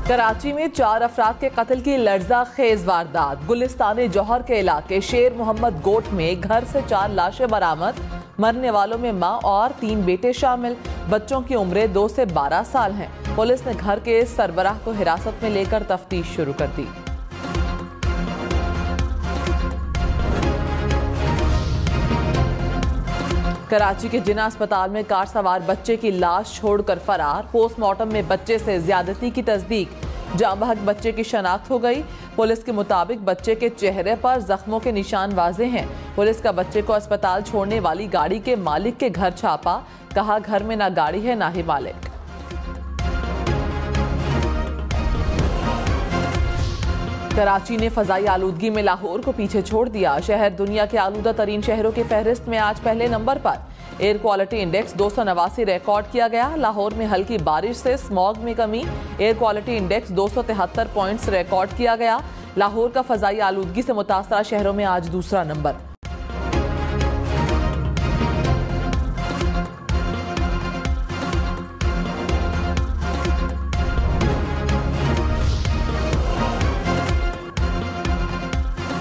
कराची में 4 अफराद के कत्ल की लर्जा खेज वारदात। गुलिस्तान जौहर के इलाके शेर मोहम्मद गोट में घर से 4 लाशें बरामद। मरने वालों में मां और 3 बेटे शामिल। बच्चों की उम्रें 2 से 12 साल हैं। पुलिस ने घर के सरबराह को हिरासत में लेकर तफ्तीश शुरू कर दी। कराची के जिना अस्पताल में कार सवार बच्चे की लाश छोड़कर फरार। पोस्टमार्टम में बच्चे से ज्यादती की तस्दीक। जाँ बहक बच्चे की शनाख्त हो गई। पुलिस के मुताबिक बच्चे के चेहरे पर जख्मों के निशान वाजे हैं। पुलिस का बच्चे को अस्पताल छोड़ने वाली गाड़ी के मालिक के घर छापा। कहा घर में ना गाड़ी है ना ही मालिक। कराची ने फजाई आलूदगी में लाहौर को पीछे छोड़ दिया। शहर दुनिया के आलूदा तरीन शहरों की फहरिस्त में आज पहले नंबर पर। एयर क्वालिटी इंडेक्स 289 रिकॉर्ड किया गया। लाहौर में हल्की बारिश से स्मॉग में कमी। Air quality index 273 points record किया गया। लाहौर का फजाई आलूदगी से मुतासरा शहरों में आज दूसरा नंबर।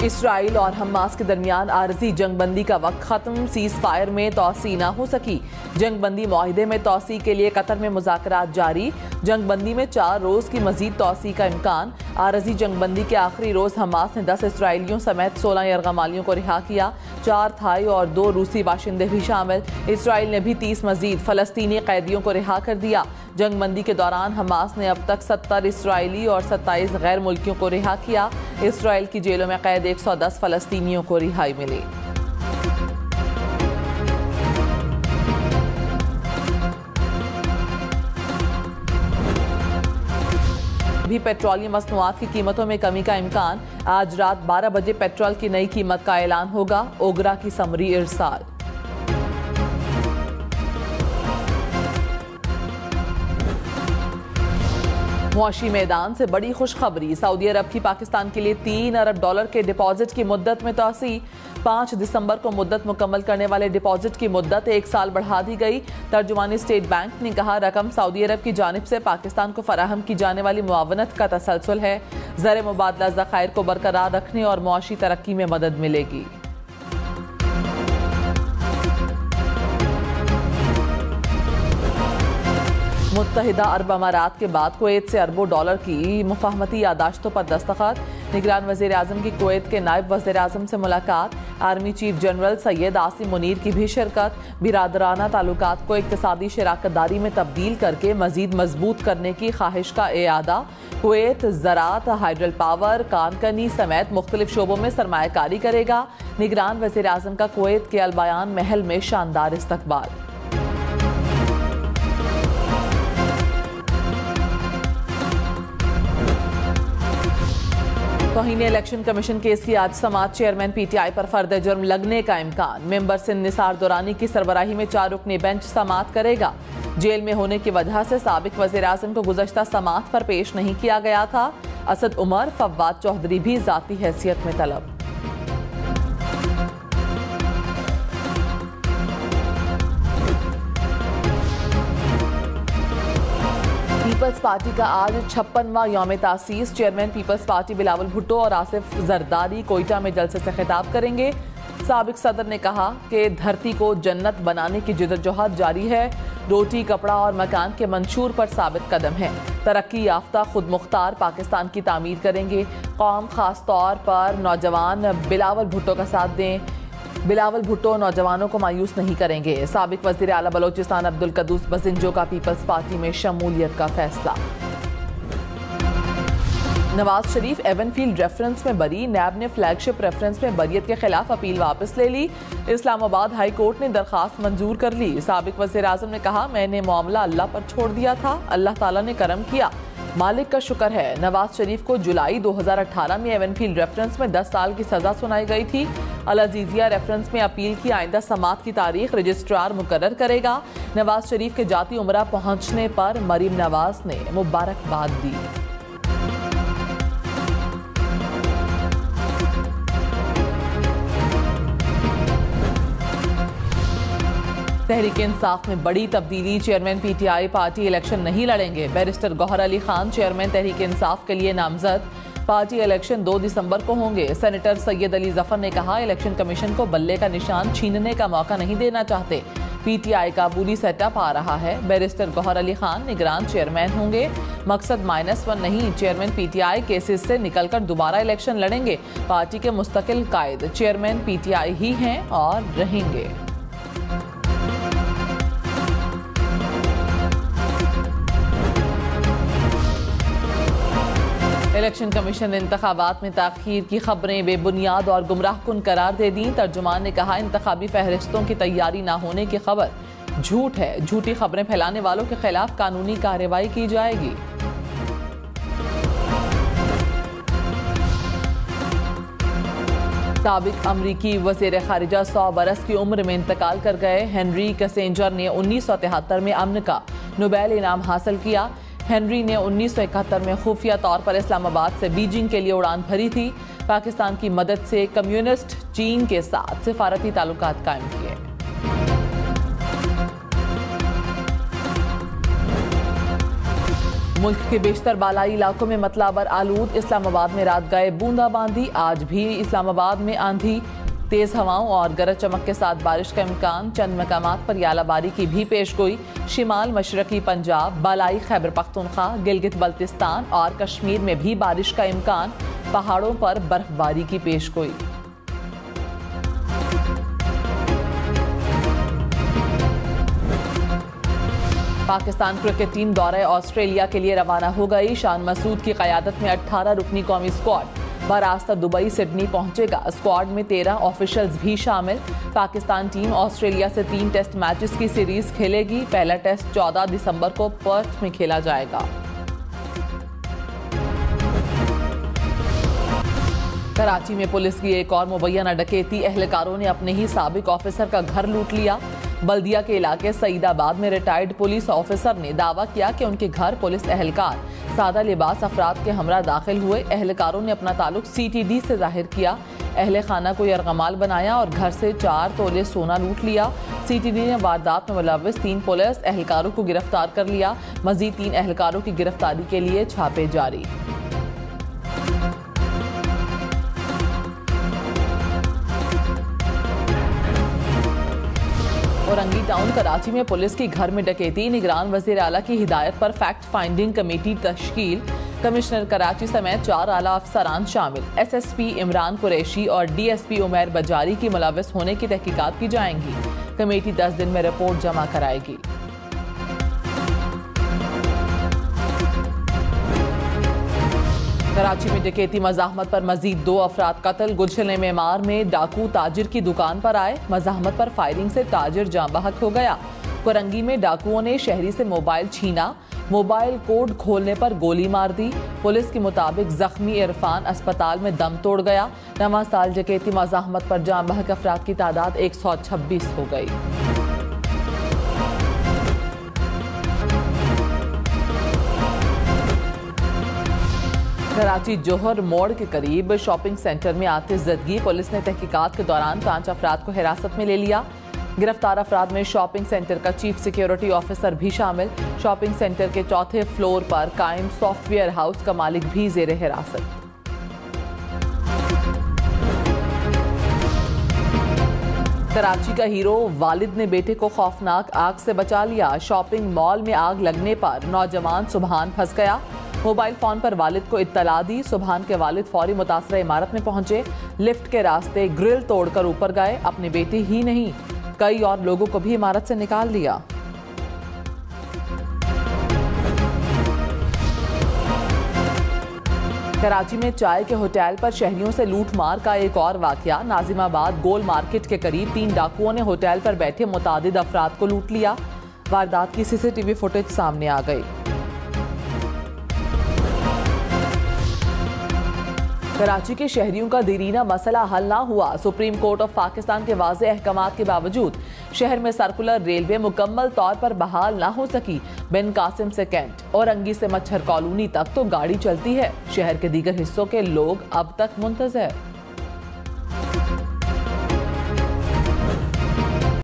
इसराइल और हमास के दरमियान आरजी जंगबंदी का वक्त खत्म। सीज फायर में तोसी ना हो सकी। जंगबंदी मुआहिदे में तोसी के लिए कतर में मुज़ाकरात जारी। जंगबंदी में 4 रोज की मजीद तोसी का इम्कान। आरजी जंगबंदी के आखिरी रोज हमास ने 10 इसराइलियों समेत 16 यरगमालियों को रिहा किया। 4 थाई और 2 रूसी बाशिंदे भी शामिल। इसराइल ने भी 30 मजीद फलस्तीनी कैदियों को रिहा कर दिया। जंगबंदी के दौरान हमास ने अब तक 70 इसराइली और 27 गैर मुल्कियों को रिहा किया। इसराइल की जेलों में कैद 110 फलस्तीनियों को रिहाई मिली। भी पेट्रोलियम मसनूआत की कीमतों में कमी का इम्कान। आज रात 12 बजे पेट्रोल की नई कीमत का ऐलान होगा। ओगरा की समरी इरसाल। मुआशी मैदान से बड़ी खुशखबरी। सऊदी अरब की पाकिस्तान के लिए $3 अरब के डिपॉजिट की मुद्दत में तोसी। 5 दिसंबर को मुद्दत मुकम्मल करने वाले डिपॉजिट की मुद्दत 1 साल बढ़ा दी गई। तर्जुमानी स्टेट बैंक ने कहा रकम सऊदी अरब की जानिब से पाकिस्तान को फराहम की जाने वाली मुआवनत का तसलसल है। ज़र मुबादला ज़खायर को बरकरार रखने और मुआशी तरक्की में मदद मिलेगी। मुत्तहिदा अरब अमारात के बाद कुवैत से अरबों डॉलर की मुफाहमती यादाश्तों पर दस्तखत। निगरान वज़ीर आज़म की कुवैत के नायब वज़ीर आज़म से मुलाकात। Army chief general Syed Asim Munir की भी शिरकत। बिरादराना ताल्लुकात को इक्तिसादी शराकतदारी में तब्दील करके मज़ीद मजबूत करने की ख्वाहिश का एआदा। कुवैत ज़राअत, हाइड्रल पावर, कानकनी समेत मुख्तलिफ शोबों में सरमायाकारी करेगा। निगरान वज़ीर आज़म का कुवैत के अलबयान महल में शानदार इस्तकबाल। तौहीन इलेक्शन कमीशन केस की आज समाअत। चेयरमैन पीटीआई पर फर्द जुर्म लगने का इम्कान। मेंबर सिंध निसार दुरानी की सरबराही में 4 रुकनी बेंच समाअत करेगा। जेल में होने की वजह से साबिक वज़ीर आज़म को गुज़श्ता समाअत पर पेश नहीं किया गया था। असद उमर, फव्वाद चौधरी भी ज़ाती हैसियत में तलब। पीपल्स पार्टी का आज 56वां यौम तासीस। चेयरमैन पीपल्स पार्टी बिलावल भुट्टो और आसिफ जरदारी कोयटा में जलसे से खिताब करेंगे। साबिक सदर ने कहा कि धरती को जन्नत बनाने की जद्दोजहद जारी है। रोटी, कपड़ा और मकान के मंशूर पर साबित कदम है। तरक्की याफ्ता खुद मुख्तार पाकिस्तान की तामीर करेंगे। कौम खास तौर पर नौजवान बिलावल भुट्टो का साथ दें। बिलावल भुट्टो नौजवानों को मायूस नहीं करेंगे। साबिक वज़ीर आला बलोचिस्तान अब्दुल कदूस बसिंजो का पीपल्स पार्टी में शमूलियत का फैसला। नवाज शरीफ एवनफील्ड रेफरेंस में बरी। नैब ने फ्लैगशिप रेफरेंस में बरियत के खिलाफ अपील वापस ले ली। इस्लामाबाद हाई कोर्ट ने दरखास्त मंजूर कर ली। साबिक वज़ीर आज़म ने कहा मैंने मामला अल्लाह पर छोड़ दिया था, अल्लाह ताला ने करम किया, मालिक का शुक्र है। नवाज शरीफ को जुलाई 2018 में एवनफील्ड रेफरेंस में 10 साल की सजा सुनाई गई थी। अल अजीजिया रेफरेंस में अपील की आइंदा समाअत की तारीख रजिस्ट्रार मुकर्रर करेगा। नवाज शरीफ के जाती उम्रा पहुंचने पर मरीम नवाज ने मुबारकबाद दी। तहरीक इंसाफ में बड़ी तब्दीली, चेयरमैन पीटीआई पार्टी इलेक्शन नहीं लड़ेंगे। बैरिस्टर गौहर अली खान चेयरमैन तहरीक इंसाफ के लिए नामजद। पार्टी इलेक्शन 2 दिसंबर को होंगे। सेनेटर सैयद अली जफर ने कहा, इलेक्शन कमीशन को बल्ले का निशान छीनने का मौका नहीं देना चाहते। पीटीआई का बुरी सेटअप आ रहा है। बैरिस्टर गौहर अली खान निगरान चेयरमैन होंगे। मकसद -1 नहीं, चेयरमैन पीटीआई केसेस से निकलकर दोबारा इलेक्शन लड़ेंगे। पार्टी के मुस्तकिल कायद चेयरमैन पीटीआई ही हैं और रहेंगे। इलेक्शन कमीशन ने इंतखाबात में ताखीर की खबरें बेबुनियाद और गुमराहकुन करार दे दी। तर्जुमान ने कहा, इंतखाबी फहरिस्तों की तैयारी न होने की खबर झूठ है। झूठी खबरें फैलाने वालों के खिलाफ कानूनी कार्रवाई की जाएगी। साबिक अमरीकी वज़ीर खारिजा 100 बरस की उम्र में इंतकाल कर गए। हेनरी किसिंजर ने 1973 में अमन का नोबेल इनाम हासिल किया। हेनरी ने 1971 में खुफिया तौर पर इस्लामाबाद से बीजिंग के लिए उड़ान भरी थी। पाकिस्तान की मदद से कम्युनिस्ट चीन के साथ सिफारती ताल्लुकात कायम किए। मुल्क के बेशतर बालाई इलाकों में मतलाबर आलूद। इस्लामाबाद में रात गए बूंदाबांदी। आज भी इस्लामाबाद में आंधी, तेज हवाओं और गरज चमक के साथ बारिश का इम्कान। चंद मकामात पर यालाबारी की भी पेशगोई। शिमाल मशरकी पंजाब, बालाई खैबर पख्तूनख्वा, गिलगित बल्तिस्तान और कश्मीर में भी बारिश का इम्कान। पहाड़ों पर बर्फबारी की पेशगोई। पाकिस्तान क्रिकेट टीम दौरे ऑस्ट्रेलिया के लिए रवाना हो गई। शान मसूद की क़यादत में 18 रुकनी कौमी स्क्वाड बरास्ता दुबई सिडनी पहुंचेगा। स्क्वाड में 13 ऑफिशियल्स भी शामिल। पाकिस्तान टीम ऑस्ट्रेलिया से 3 टेस्ट मैचेस की सीरीज खेलेगी। पहला टेस्ट 14 दिसंबर को पर्थ में खेला जाएगा। कराची में पुलिस की एक और मुबैना डकैती। एहलकारों ने अपने ही साबिक ऑफिसर का घर लूट लिया। बल्दिया के इलाके सईदाबाद में रिटायर्ड पुलिस ऑफिसर ने दावा किया कि उनके घर पुलिस एहलकार सादा लिबास अफराद के हमरा दाखिल हुए। एहलकारों ने अपना ताल्लुक CTD से जाहिर किया। अहले खाना को यरगमाल बनाया और घर से 4 तोले सोना लूट लिया। CTD ने वारदात में मुलव्विस 3 पुलिस एहलकारों को गिरफ्तार कर लिया। मजीद 3 एहलकारों की गिरफ्तारी के लिए छापे जारी। औरंगी टाउन कराची में पुलिस की घर में डकैती। निगरान वज़ीर आला की हिदायत पर फैक्ट फाइंडिंग कमेटी तश्कील। कमिश्नर कराची समेत 4 आला अफसरान शामिल। SSP इमरान कुरैशी और DSP उमैर बजारी की मुलव्विस होने की तहकीकात की जाएंगी। कमेटी 10 दिन में रिपोर्ट जमा कराएगी। कराची में डकैती मज़ाहमत पर मजीद 2 अफराद कत्ल। गुलशन मेमार में डाकू ताजिर की दुकान पर आए। मज़ाहमत पर फायरिंग से ताजिर जाँ बहक हो गया। कुरंगी में डाकुओं ने शहरी से मोबाइल छीना। मोबाइल कोड खोलने पर गोली मार दी। पुलिस के मुताबिक जख्मी इरफान अस्पताल में दम तोड़ गया। नवा साल डकैती मज़ाहमत पर जाँ बहक अफराद की तादाद 126 हो गई। कराची जोहर मोड़ के करीब शॉपिंग सेंटर में आतिशज़दगी। पुलिस ने तहकीकात के दौरान 5 अफराद को हिरासत में ले लिया। गिरफ्तार अफराद में शॉपिंग सेंटर का चीफ सिक्योरिटी ऑफिसर भी शामिल। शॉपिंग सेंटर के 4थे फ्लोर पर कायम सॉफ्टवेयर हाउस का मालिक भी जेर हिरासत। कराची का हीरो वालिद ने बेटे को खौफनाक आग से बचा लिया। शॉपिंग मॉल में आग लगने पर नौजवान सुबहान फंस गया। मोबाइल फोन पर वालिद को इत्तला दी। सुबहान के वालिद फौरी मुतासरा इमारत में पहुंचे। लिफ्ट के रास्ते ग्रिल तोड़कर ऊपर गए। अपने बेटे ही नहीं, कई और लोगों को भी इमारत से निकाल दिया। कराची में चाय के होटल पर शहरियों से लूटमार का एक और वाकया। नाजिमाबाद गोल मार्केट के करीब 3 डाकुओं ने होटल पर बैठे मुतादिद अफराद को लूट लिया। वारदात की CCTV फुटेज सामने आ गई। कराची के शहरियों का देरीना मसला हल ना हुआ। सुप्रीम कोर्ट ऑफ पाकिस्तान के वाज़े अहकामात के बावजूद शहर में सर्कुलर रेलवे मुकम्मल तौर पर बहाल ना हो सकी। बिन कासिम से कैंट और अंगी से मच्छर कॉलोनी तक तो गाड़ी चलती है। शहर के दीगर हिस्सों के लोग अब तक मुंतज़िर।